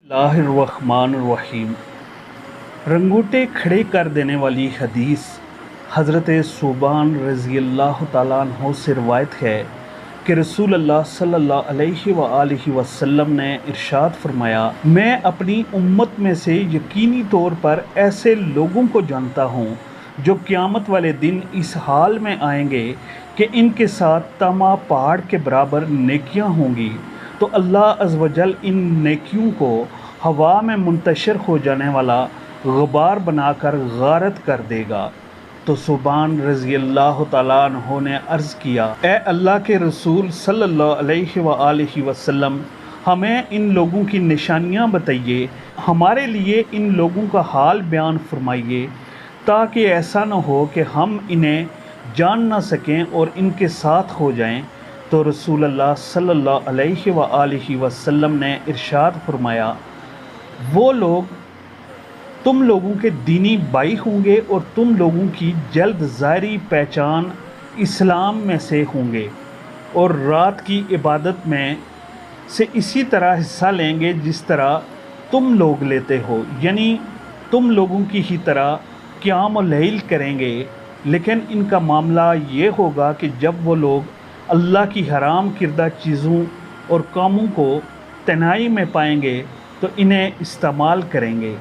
اللہ الرحمن الرحیم۔ رنگوٹے کھڑے کر دینے والی حدیث حضرت ثوبان رضی اللہ تعالیٰ عنہ سے روایت ہے کہ رسول اللہ صلی اللہ علیہ وآلہ وسلم نے ارشاد فرمایا، میں اپنی امت میں سے یقینی طور پر ایسے لوگوں کو جانتا ہوں جو قیامت والے دن اس حال میں آئیں گے کہ ان کے ساتھ تمام پہاڑ کے برابر نیکیاں ہوں گی، تو اللہ عز و جل ان نیکیوں کو ہوا میں منتشر ہو جانے والا غبار بنا کر غارت کر دے گا۔ تو ثوبان رضی اللہ تعالیٰ عنہ نے عرض کیا، اے اللہ کے رسول صلی اللہ علیہ وآلہ وسلم، ہمیں ان لوگوں کی نشانیاں بتائیے، ہمارے لیے ان لوگوں کا حال بیان فرمائیے، تاکہ ایسا نہ ہو کہ ہم انہیں جان نہ سکیں اور ان کے ساتھ ہو جائیں۔ تو رسول اللہ صلی اللہ علیہ وآلہ وسلم نے ارشاد فرمایا، وہ لوگ تم لوگوں کے دینی بھائی ہوں گے اور تم لوگوں کی جلد ظاہری پہچان اسلام میں سے ہوں گے، اور رات کی عبادت میں سے اسی طرح حصہ لیں گے جس طرح تم لوگ لیتے ہو، یعنی تم لوگوں کی ہی طرح قیام اللیل کریں گے، لیکن ان کا معاملہ یہ ہوگا کہ جب وہ لوگ اللہ کی حرام کردہ چیزوں اور کاموں کو تنہائی میں پائیں گے تو انہیں استعمال کریں گے۔